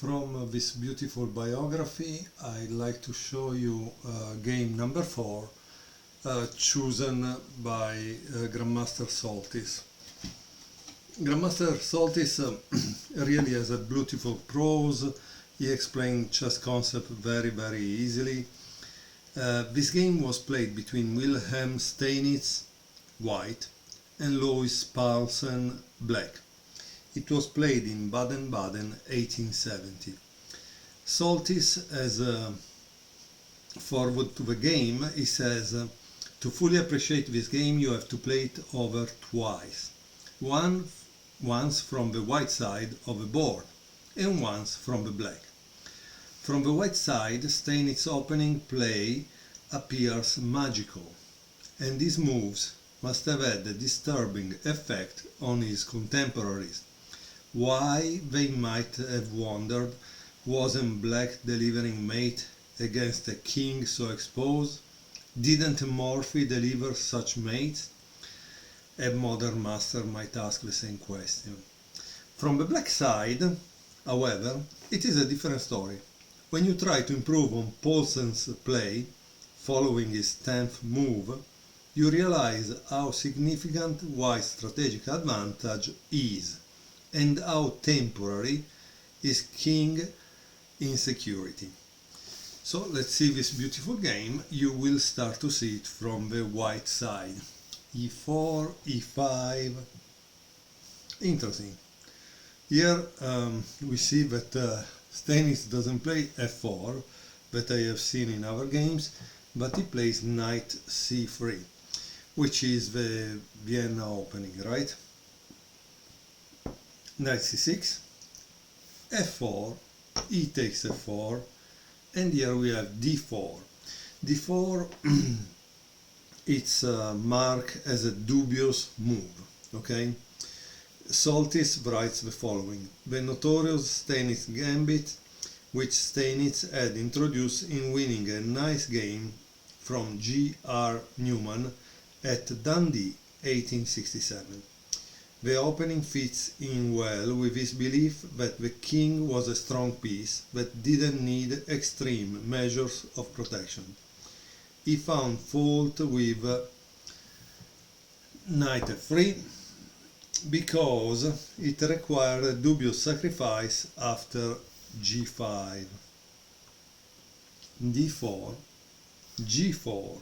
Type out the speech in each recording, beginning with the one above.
from this beautiful biography, I'd like to show you game number 4, chosen by Grandmaster Soltis. Grandmaster Soltis really has a beautiful prose. He explained chess concept very easily. This game was played between Wilhelm Steinitz, white, and Louis Paulsen, black. It was played in Baden-Baden 1870. Soltis, as a forward to the game, he says, to fully appreciate this game you have to play it over twice. Once from the white side of the board and once from the black. From the white side, Steinitz's opening play appears magical, and these moves must have had a disturbing effect on his contemporaries. Why, they might have wondered, wasn't black delivering mate against a king so exposed? Didn't Morphy deliver such mates? A modern master might ask the same question. From the black side, however, it is a different story. When you try to improve on Paulsen's play, following his 10th move, you realize how significant white's strategic advantage is, and how temporary is king insecurity. So let's see this beautiful game. You will start to see it from the white side. E4, E5. Interesting. Here we see that Steinitz doesn't play F4, that I have seen in other games, but he plays Knight C3, which is the Vienna opening, right? Knight C6, F4, E takes F4, and here we have D4. D4 it's marked as a dubious move, okay? Soltis writes the following: the notorious Steinitz gambit, which Steinitz had introduced in winning a nice game from G.R. Newman at Dundee 1867. The opening fits in well with his belief that the king was a strong piece that didn't need extreme measures of protection. He found fault with Knight F3 because it required a dubious sacrifice after G5, D4, G4,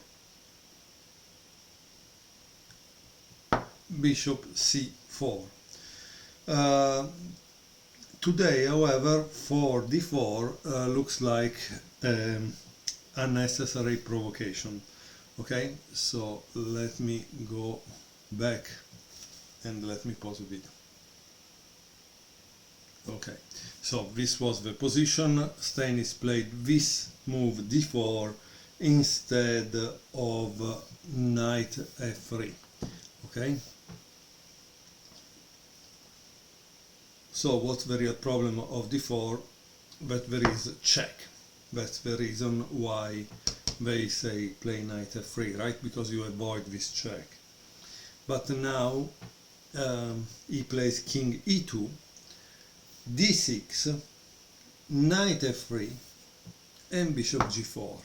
Bishop C4. Today, however, 4d4 looks like unnecessary provocation. Okay, so let me go back and let me pause the video. Okay, so this was the position. Steinitz played this move d4 instead of knight f3. Okay. So what's the real problem of d4? That there is a check. That's the reason why they say play knight f3, right? Because you avoid this check. But now he plays king e2, d6, knight f3, and bishop g4.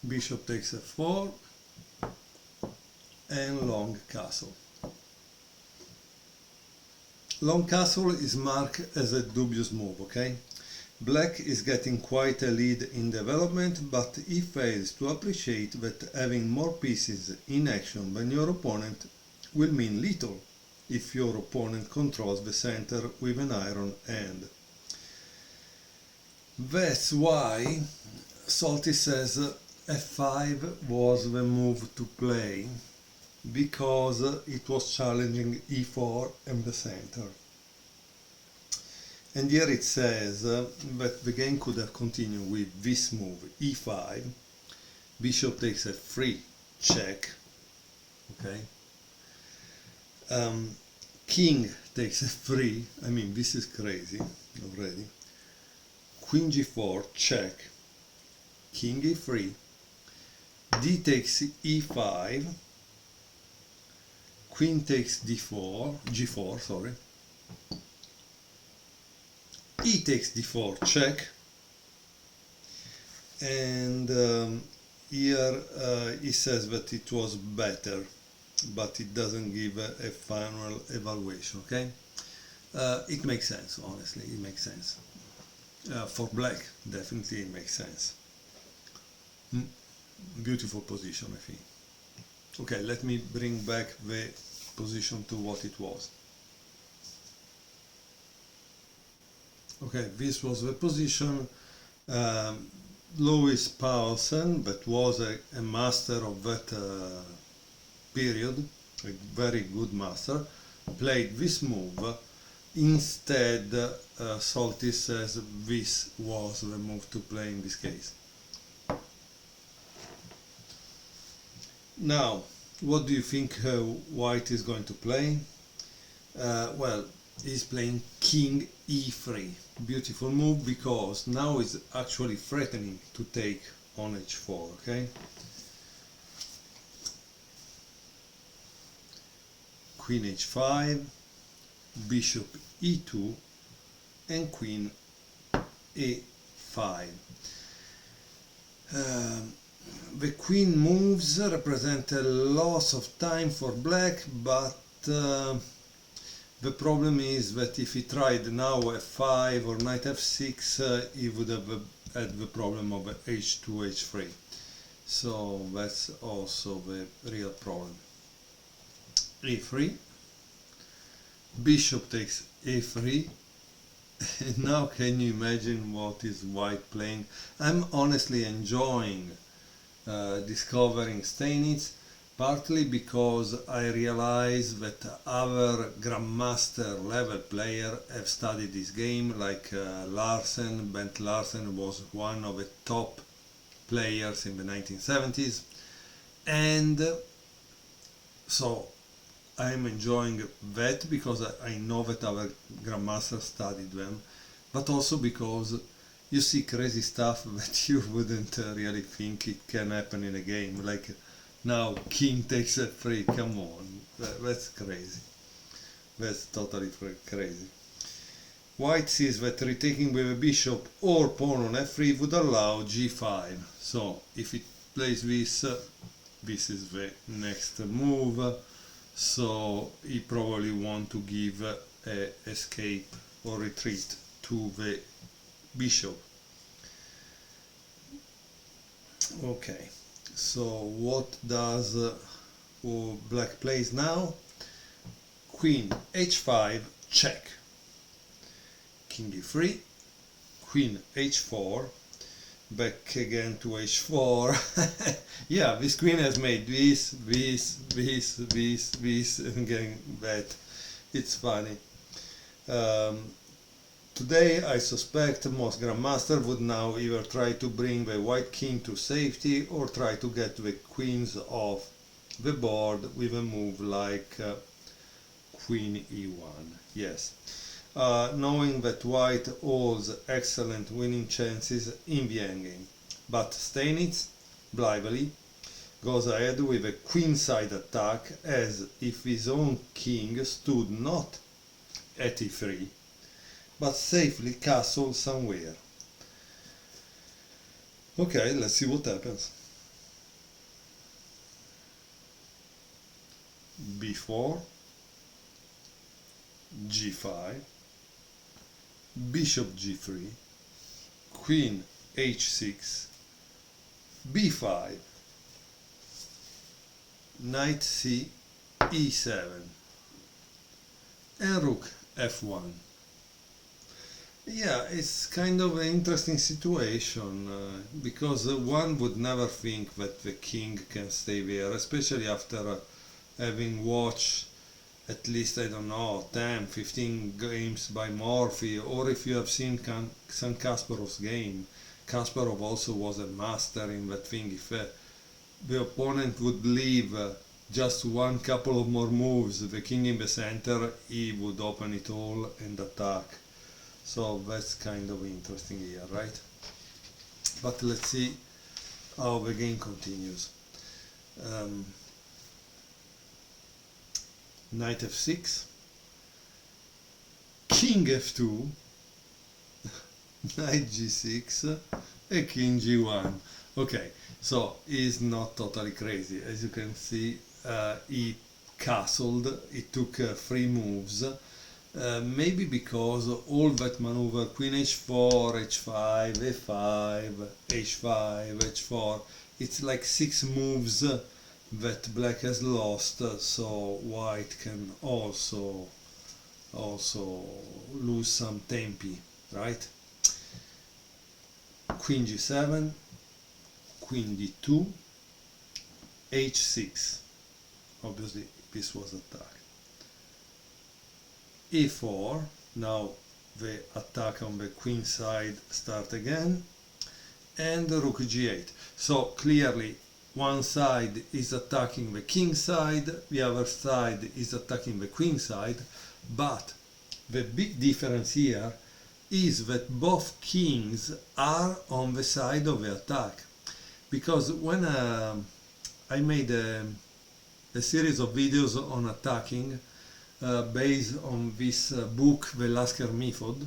Bishop takes f4 and long castle. Long castle is marked as a dubious move, okay? Black is getting quite a lead in development, but he fails to appreciate that having more pieces in action than your opponent will mean little if your opponent controls the center with an iron hand. That's why Soltis says f5 was the move to play, because it was challenging e4 and the center. And here it says that the game could have continued with this move, e5, bishop takes f3, check, okay, king takes f3, I mean this is crazy already, queen g4, check, king e3, d takes e5, queen takes d4, g4, sorry, e takes d4 check, and here he says that it was better, but it doesn't give a final evaluation. Okay, it makes sense, honestly, it makes sense. For black, definitely it makes sense. Beautiful position, I think. Okay, let me bring back the position to what it was. Okay, this was the position. Louis Paulsen, that was a master of that period, a very good master, played this move. Instead, Soltis says this was the move to play in this case. Now, what do you think White is going to play? Well, he's playing King e3. Beautiful move, because now he's actually threatening to take on h4, okay? Queen h5, bishop e2, and queen a5. The queen moves represent a loss of time for black, but the problem is that if he tried now f5 or knight f6, he would have had the problem of h2, h3. So that's also the real problem. e3, bishop takes a3. Now can you imagine what is White playing? I'm honestly enjoying discovering Steinitz, partly because I realize that other grandmaster level players have studied this game, like Larsen. Bent Larsen was one of the top players in the 1970s, and so I'm enjoying that because I know that our grandmasters studied them, but also because you see crazy stuff that you wouldn't really think it can happen in a game, like now king takes f3, come on, that's crazy, that's totally crazy. White sees that retaking with a bishop or pawn on f3 would allow g5, so if it plays this, this is the next move, so he probably want to give a escape or retreat to the bishop. Okay, so what does black plays now? Queen h5 check, king e3, queen h4, back again to h4. Yeah, this queen has made this, and getting that. It's funny. Today I suspect most grandmasters would now either try to bring the white king to safety or try to get the queens off the board with a move like queen e1. Yes. Knowing that white holds excellent winning chances in the endgame. But Steinitz, blithely, goes ahead with a queenside attack as if his own king stood not at e3, but safely castled somewhere. Okay, let's see what happens. b4, g5, bishop g3, queen h6, b5, knight c, e7, and rook f1. Yeah, it's kind of an interesting situation, because one would never think that the king can stay there, especially after having watched at least, I don't know, 10, 15 games by Morphy, or if you have seen some Kasparov's game. Kasparov also was a master in that thing. If the opponent would leave just one couple of more moves, the king in the center, he would open it all and attack. So that's kind of interesting here, right? But let's see how the game continues. Knight f6, king f2, knight g6, and king g1. Okay, so he's not totally crazy. As you can see, he castled, he took 3 moves. Maybe because all that maneuver, queen h4, h5, a5, h5, h4, it's like 6 moves that black has lost, so white can also lose some tempi, right? Queen g7, queen d2, h6. Obviously this was attack. e4, now the attack on the queen side start again, and rook g8. So clearly one side is attacking the king side, the other side is attacking the queen side, but the big difference here is that both kings are on the side of the attack. Because when I made a series of videos on attacking, based on this book, The Lasker Method,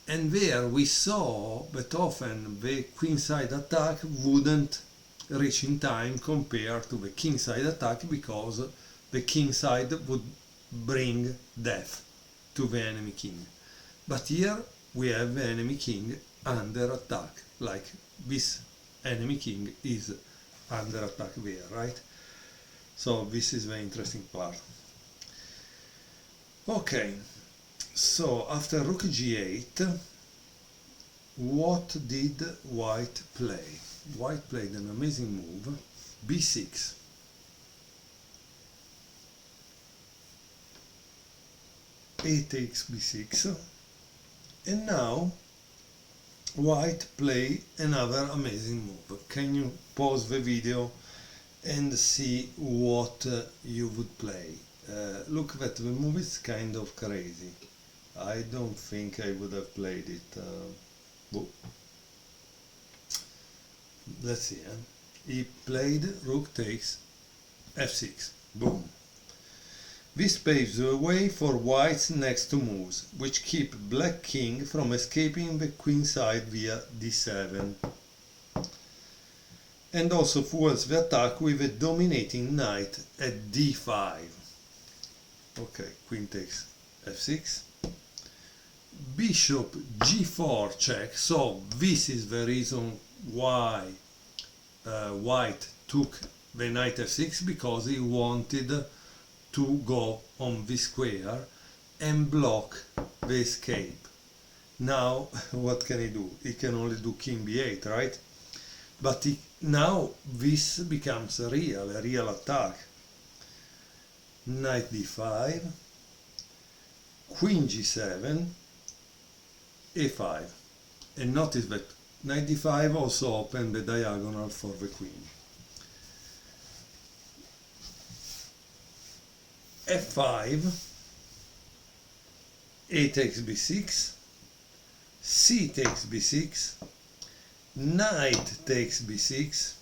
and there we saw that often the queenside attack wouldn't reach in time compared to the kingside attack, because the kingside would bring death to the enemy king. But here we have the enemy king under attack, like this enemy king is under attack there, right? So this is the interesting part. Okay, so after rook g8, what did white play? White played an amazing move, b6. A takes b6, and now white play another amazing move. Can you pause the video and see what you would play? Look, that the move is kind of crazy. I don't think I would have played it. Let's see. He played rook takes f6. Boom. This paves the way for white's next 2 moves, which keep black king from escaping the queen side via d7. And also fuels the attack with a dominating knight at d5. Okay, queen takes f6, bishop g4 check. So this is the reason why white took the knight f6, because he wanted to go on this square and block the escape. Now what can he do? He can only do king b8, right? But now this becomes a real attack. Knight d5, queen g7, a5, and notice that knight d5 also opened the diagonal for the queen. f5, a takes b6, c takes b6, knight takes b6,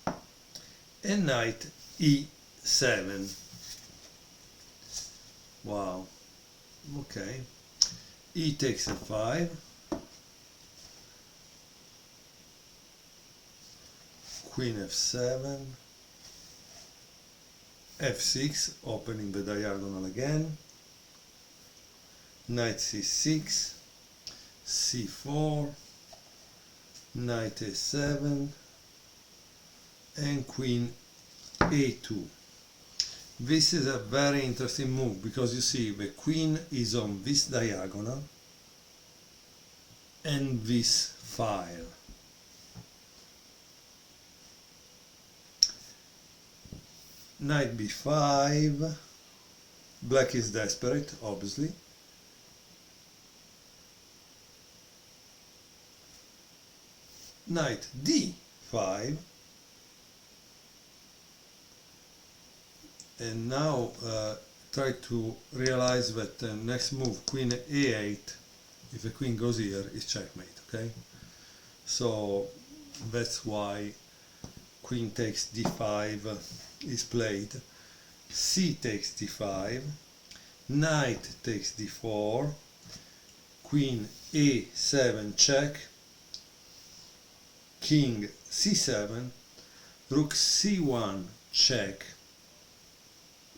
and knight e7. Wow. Okay. E takes f5, queen f7, f6, opening the diagonal again, knight c6, c4, knight a7, and queen a2. This is a very interesting move, because you see the queen is on this diagonal and this file. Knight b5, black is desperate, obviously. Knight d5, and now try to realize that the next move, queen a8, if the queen goes here, is checkmate, okay? So that's why queen takes d5 is played. C takes d5, knight takes d4, queen a7 check, king c7, rook c1 check,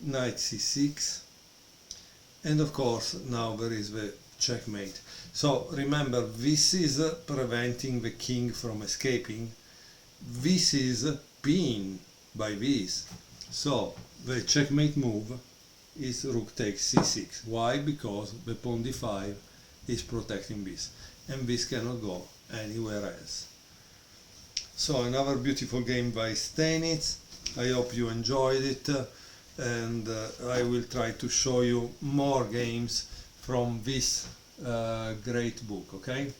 knight c6, and of course now there is the checkmate. So remember, this is preventing the king from escaping, this is pinned by this. So the checkmate move is rook takes c6. Why? Because the pawn d5 is protecting this, and this cannot go anywhere else. So another beautiful game by Steinitz. I hope you enjoyed it, and I will try to show you more games from this great book, okay?